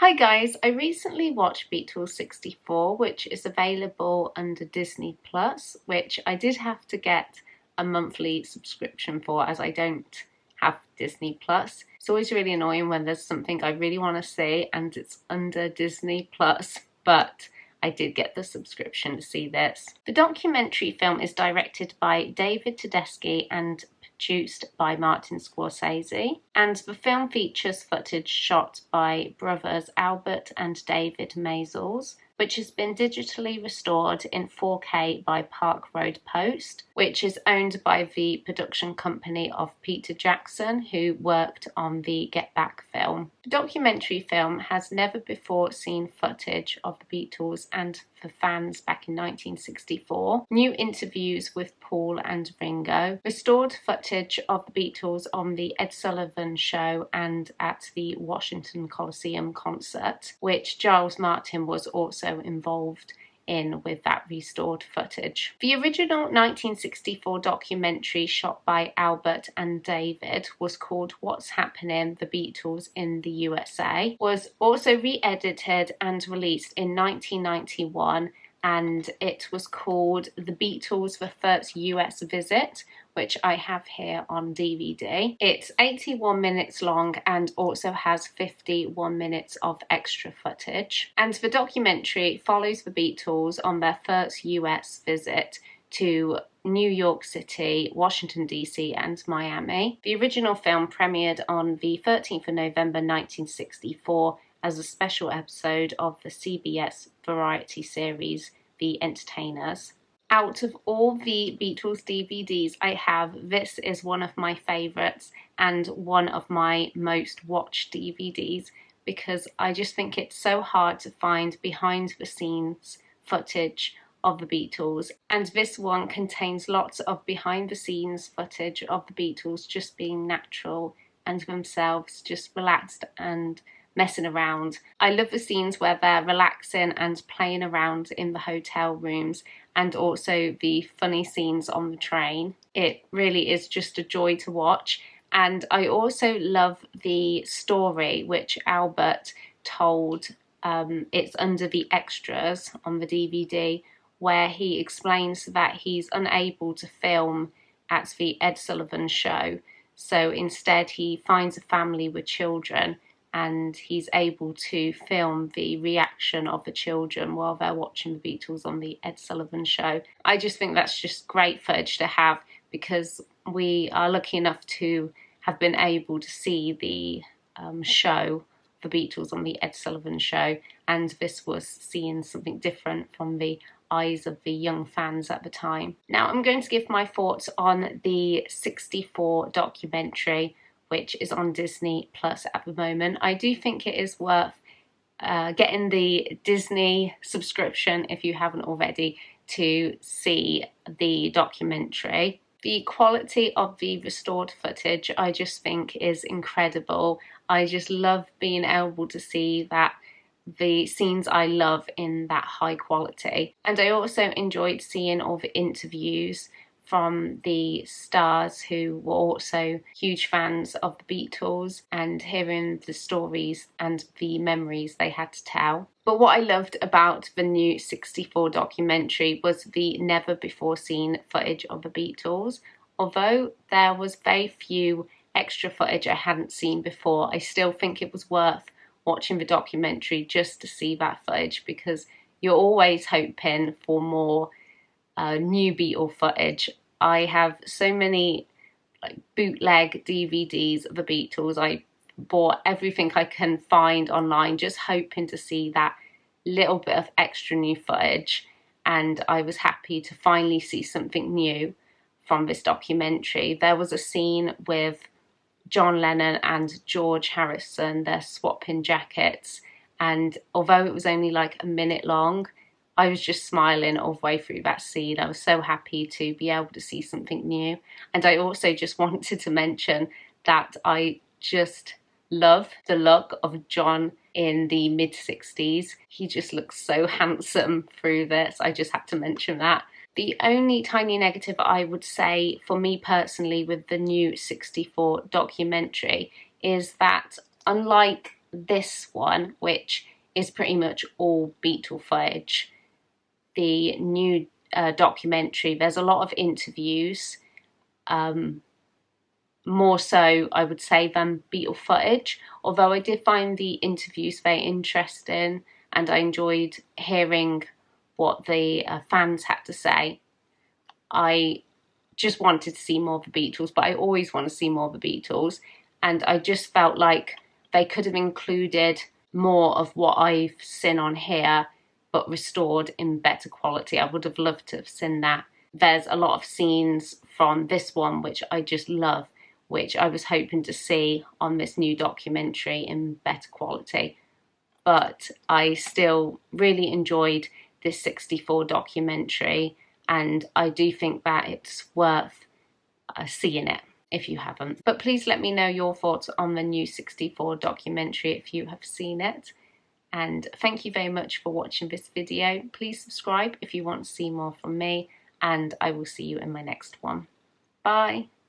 Hi guys, I recently watched Beatles 64, which is available under Disney Plus, which I did have to get a monthly subscription for as I don't have Disney Plus. It's always really annoying when there's something I really want to see and it's under Disney Plus, but I did get the subscription to see this. The documentary film is directed by David Tedeschi and produced by Martin Scorsese, and the film features footage shot by brothers Albert and David Maysles, which has been digitally restored in 4K by Park Road Post, which is owned by the production company of Peter Jackson, who worked on the Get Back film. The documentary film has never before seen footage of the Beatles and for fans back in 1964, new interviews with Paul and Ringo, restored footage of the Beatles on the Ed Sullivan Show and at the Washington Coliseum concert, which Giles Martin was also involved in with that restored footage. The original 1964 documentary shot by Albert and David was called What's Happening? The Beatles in the USA, was also re-edited and released in 1991, and it was called The Beatles, The First US Visit, which I have here on DVD. It's 81 minutes long and also has 51 minutes of extra footage. And the documentary follows the Beatles on their first US visit to New York City, Washington DC and Miami. The original film premiered on the 13th of November 1964 as a special episode of the CBS variety series The Entertainers. Out of all the Beatles DVDs I have, this is one of my favourites and one of my most watched DVDs because I just think it's so hard to find behind the scenes footage of the Beatles, and this one contains lots of behind the scenes footage of the Beatles just being natural and themselves, just relaxed and messing around. I love the scenes where they're relaxing and playing around in the hotel rooms, and also the funny scenes on the train. It really is just a joy to watch. And I also love the story which Albert told. It's under the extras on the DVD, where he explains that he's unable to film at the Ed Sullivan Show. So instead he finds a family with children and he's able to film the reaction of the children while they're watching the Beatles on the Ed Sullivan Show. I just think that's just great footage to have because we are lucky enough to have been able to see the show, the Beatles on the Ed Sullivan Show, and this was seeing something different from the eyes of the young fans at the time. Now I'm going to give my thoughts on the 64 documentary, which is on Disney Plus at the moment. I do think it is worth getting the Disney subscription if you haven't already to see the documentary. The quality of the restored footage I just think is incredible. I just love being able to see that the scenes I love in that high quality. And I also enjoyed seeing all the interviews from the stars who were also huge fans of the Beatles and hearing the stories and the memories they had to tell. But what I loved about the new 64 documentary was the never before seen footage of the Beatles. Although there was very few extra footage I hadn't seen before, I still think it was worth watching the documentary just to see that footage because you're always hoping for more new Beatle footage. I have so many bootleg DVDs of the Beatles. I bought everything I can find online just hoping to see that little bit of extra new footage, and I was happy to finally see something new from this documentary. There was a scene with John Lennon and George Harrison. They're swapping jackets, and although it was only like a minute long, I was just smiling all the way through that scene. I was so happy to be able to see something new. And I also just wanted to mention that I just love the look of John in the mid-60s. He just looks so handsome through this. I just had to mention that. The only tiny negative I would say for me personally with the new 64 documentary is that unlike this one, which is pretty much all Beatle footage. The new documentary, there's a lot of interviews, more so I would say than Beatle footage, although I did find the interviews very interesting and I enjoyed hearing what the fans had to say. I just wanted to see more of the Beatles, but I always want to see more of the Beatles, and I just felt like they could have included more of what I've seen on here but restored in better quality. I would have loved to have seen that. There's a lot of scenes from this one which I just love, which I was hoping to see on this new documentary in better quality. But I still really enjoyed this 64 documentary, and I do think that it's worth seeing it if you haven't. But please let me know your thoughts on the new 64 documentary if you have seen it. And thank you very much for watching this video. Please subscribe if you want to see more from me, and I will see you in my next one. Bye.